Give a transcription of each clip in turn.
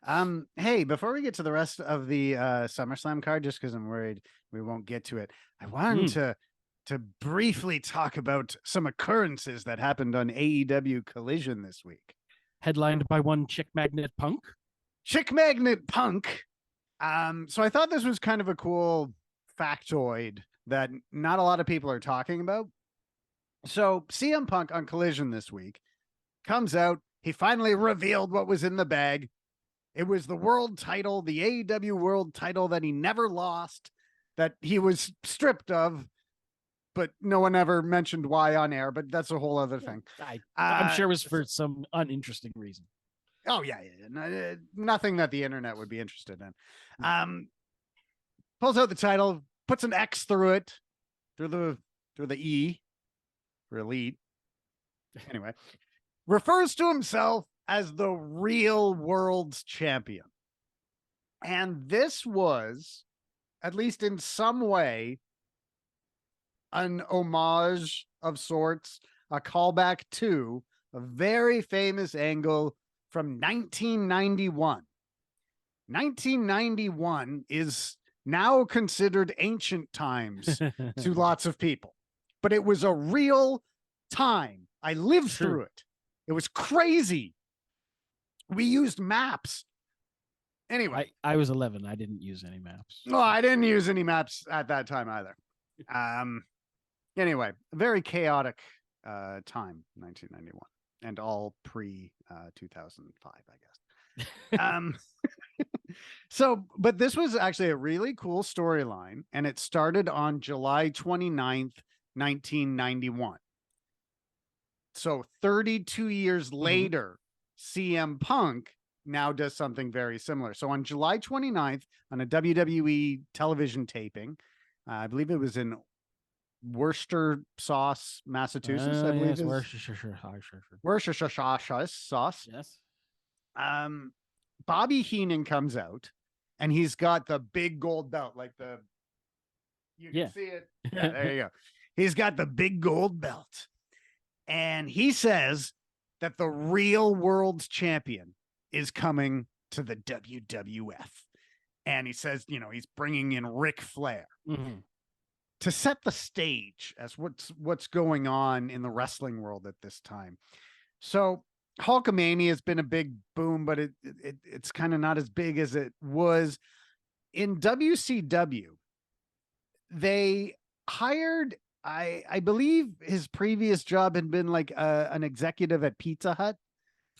Hey, before we get to the rest of the SummerSlam card, just because I'm worried we won't get to it, I wanted Mm. to briefly talk about some occurrences that happened on AEW Collision this week. Headlined by one chick magnet punk. Chick Magnet Punk. So I thought this was kind of a cool factoid that not a lot of people are talking about. So CM Punk on Collision this week comes out. He finally revealed what was in the bag. It was the world title, the AEW world title that he never lost, that he was stripped of, but no one ever mentioned why on air, but that's a whole other Yeah, thing. I'm Uh, sure it was for some uninteresting reason. oh, yeah, yeah, yeah. Nothing that the internet would be interested in. Um, Pulls out the title, puts an X through it, through the E for elite. Anyway, refers to himself as the real world's champion. And this was, at least in some way, an homage of sorts, a callback to a very famous angle from 1991. 1991 is now considered ancient times to lots of people, but it was a real time. I lived through True. it. It was crazy. We used maps. Anyway, I was 11. I didn't use any maps. no, I didn't use any maps at that time either. Anyway, a very chaotic time, 1991, and all pre 2005, I guess. Um, so, but this was actually a really cool storyline, and it started on July 29th, 1991. So 32 years Mhm. later, CM Punk now does something very similar. So on July 29th, on a WWE television taping, I believe it was in Worcester sauce, Massachusetts, I believe Yes, is Worcestershire. Worcestershire sauce. Yes. Um, Bobby Heenan comes out and he's got the big gold belt, like you can Yeah. see it. Yeah, there you go. He's got the big gold belt. And he says that the real world's champion is coming to the WWF. And he says, he's bringing in Ric Flair. Mhm. To set the stage as what's going on in the wrestling world at this time. So Hulkamania has been a big boom, but it's kind of not as big as it was in WCW. They hired, I believe his previous job had been like an executive at Pizza Hut,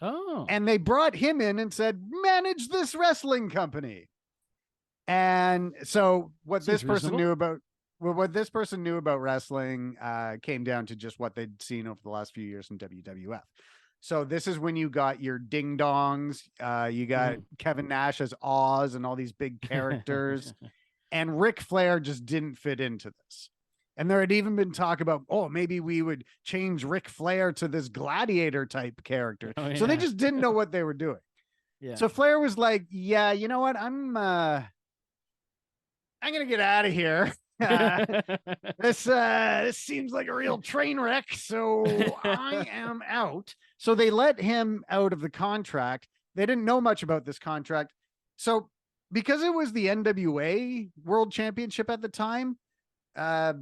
Oh, and they brought him in and said, manage this wrestling company. And so seems reasonable. what this person knew about wrestling came down to just what they'd seen over the last few years in WWF. So this is when you got your ding dongs, you got Mhm. Kevin Nash as Oz and all these big characters, and Ric Flair just didn't fit into this. And there had even been talk about, oh, maybe we would change Ric Flair to this gladiator type character. Oh So they yeah. just didn't know what they were doing. Yeah. So Flair was like, yeah, you know what? I'm gonna get out of here. This seems like a real train wreck, so I am out. So they let him out of the contract. They didn't know much about this contract. So because it was the NWA World Championship at the time, uh,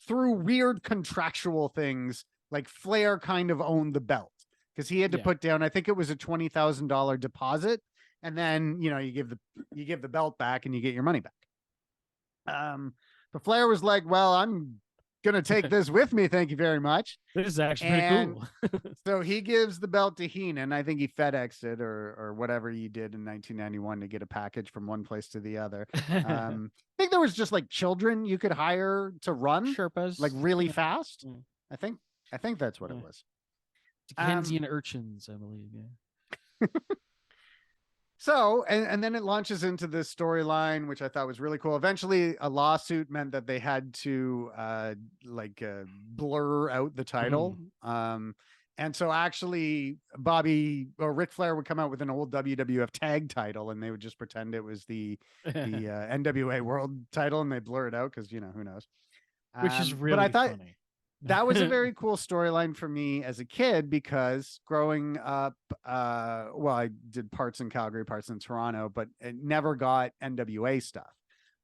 through weird contractual things, like Flair kind of owned the belt because he had to Yeah. put down, I think it was a $20,000 deposit, and then you give the belt back and you get your money back. But Flair was like, well, I'm gonna take this with me, thank you very much. This is actually pretty And cool. so he gives the belt to Heenan. I think he FedExed it or whatever he did in 1991 to get a package from one place to the other. I think there was just like children you could hire to run like Sherpas. really Yeah. fast. Yeah. I think I think that's what it Yeah. was. Um, Dickensian urchins, I believe. Yeah. So, and then it launches into this storyline, which I thought was really cool. Eventually, a lawsuit meant that they had to blur out the title. Mhm. And so actually, Bobby or Ric Flair would come out with an old WWF tag title, and they would just pretend it was the NWA World title, and they blur it out because who knows. Which is But I really thought funny. that was a very cool storyline for me as a kid because growing up, well, I did parts in Calgary, parts in Toronto, but it never got NWA stuff.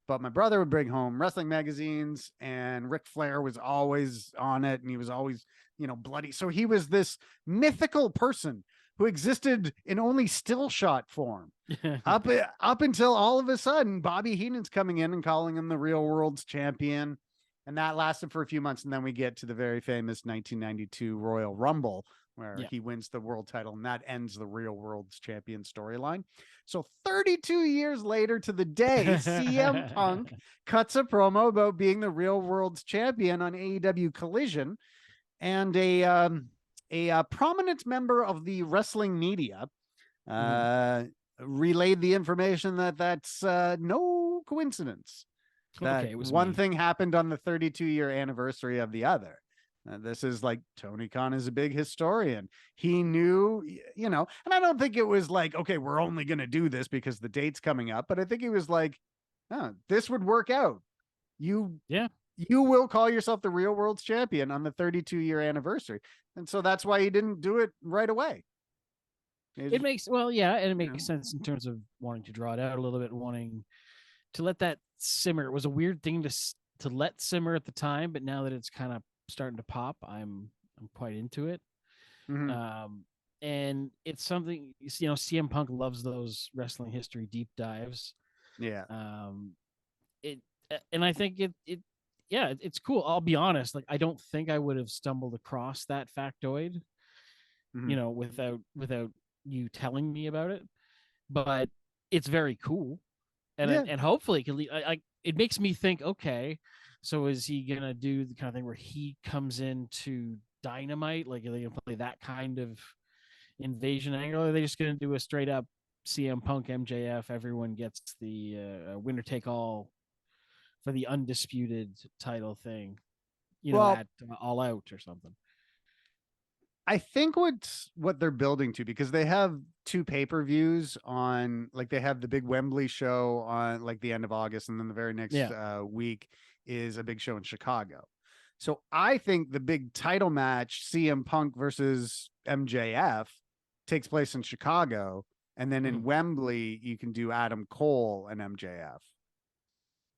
But my brother would bring home wrestling magazines, and Ric Flair was always on it, and he was always, bloody. So he was this mythical person who existed in only still shot form. up until all of a sudden, Bobby Heenan's coming in and calling him the real world's champion. And that lasted for a few months. And then we get to the very famous 1992 Royal Rumble, where he wins the world title, and that ends the real world's champion storyline. So 32 years later to the day, CM Punk cuts a promo about being the real world's champion on AEW Collision, and a prominent member of the wrestling media relayed the information that that's no coincidence. That one thing happened on the 32-year anniversary of the other. This is like Tony Khan is a big historian. He knew, and I don't think it was like, okay, we're only going to do this because the date's coming up. But I think he was like, oh, this would work out. You will call yourself the real world's champion on the 32-year anniversary. And so that's why he didn't do it right away. It makes, and it makes sense in terms of wanting to draw it out a little bit, wanting to let that simmer. It was a weird thing to let simmer at the time, but now that it's kind of starting to pop, I'm quite into it. And it's something, CM Punk loves those wrestling history deep dives. And I think it's cool. I'll be honest, like I don't think I would have stumbled across that factoid, without you telling me about it, but it's very cool. And hopefully it makes me think, okay, so is he gonna do the kind of thing where he comes into Dynamite? Like, are they gonna play that kind of invasion angle? Or are they just gonna do a straight up CM Punk MJF? Everyone gets the winner take all for the undisputed title thing, at All Out or something. I think what they're building to, because they have 2 pay-per-views on, like they have the big Wembley show on like the end of August, and then the very next week is a big show in Chicago. So I think the big title match, CM Punk versus MJF, takes place in Chicago, and then in Wembley you can do Adam Cole and MJF.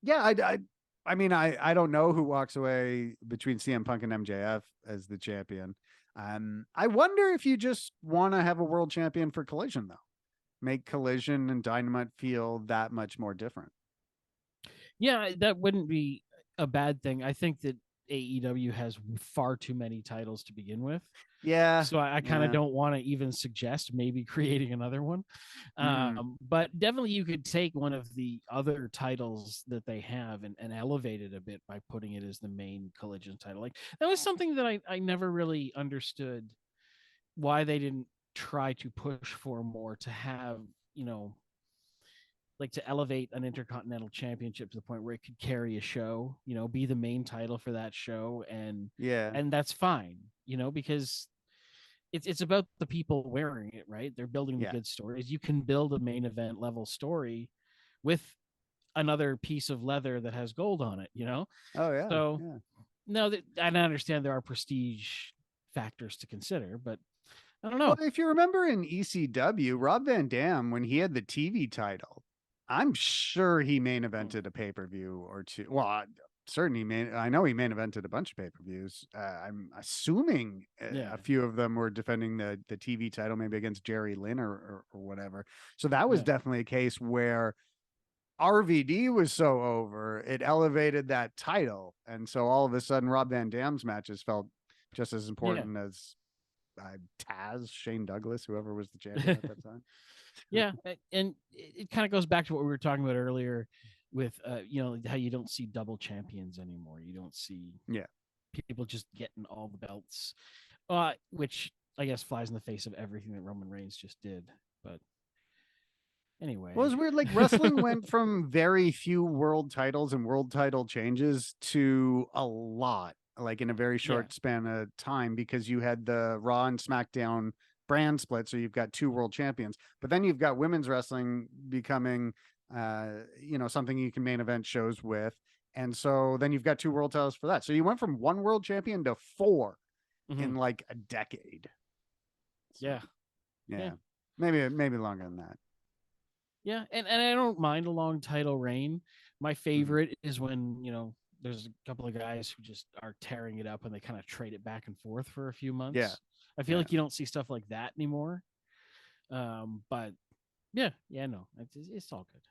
Yeah, I mean, I don't know who walks away between CM Punk and MJF as the champion. I wonder if you just want to have a world champion for Collision, though. Make Collision and Dynamite feel that much more different. Yeah, that wouldn't be a bad thing. I think that AEW has far too many titles to begin with. Yeah. So I kind of don't want to even suggest maybe creating another one. But definitely you could take one of the other titles that they have and elevate it a bit by putting it as the main Collision title. Like that was something that I never really understood why they didn't try to push for more, to have, like to elevate an Intercontinental Championship to the point where it could carry a show, be the main title for that show. And that's fine, because it's about the people wearing it, right? They're building the good stories. You can build a main event level story with another piece of leather that has gold on it, Oh yeah. So no, I understand there are prestige factors to consider, but I don't know. Well, if you remember in ECW, Rob Van Dam, when he had the TV title, I'm sure he main evented a pay-per-view or two. Well, certainly I know he main evented a bunch of pay-per-views. I'm assuming a few of them were defending the TV title, maybe against Jerry Lynn or whatever. So that was definitely a case where RVD was so over, it elevated that title. And so all of a sudden, Rob Van Dam's matches felt just as important as Taz, Shane Douglas, whoever was the champion at that time. Yeah, and it kind of goes back to what we were talking about earlier with how you don't see double champions anymore. You don't see people just getting all the belts, which I guess flies in the face of everything that Roman Reigns just did. But anyway, well, it's weird. Like wrestling went from very few world titles and world title changes to a lot, like in a very short span of time, because you had the Raw and SmackDown brand split, so you've got 2 world champions, but then you've got women's wrestling becoming something you can main event shows with, And so then you've got 2 world titles for that. So you went from 1 world champion to 4 in like a decade. So, yeah. Yeah. Maybe longer than that. Yeah, and I don't mind a long title reign. My favorite is when, there's a couple of guys who just are tearing it up and they kind of trade it back and forth for a few months. Yeah. I feel like you don't see stuff like that anymore. But no, it's all good.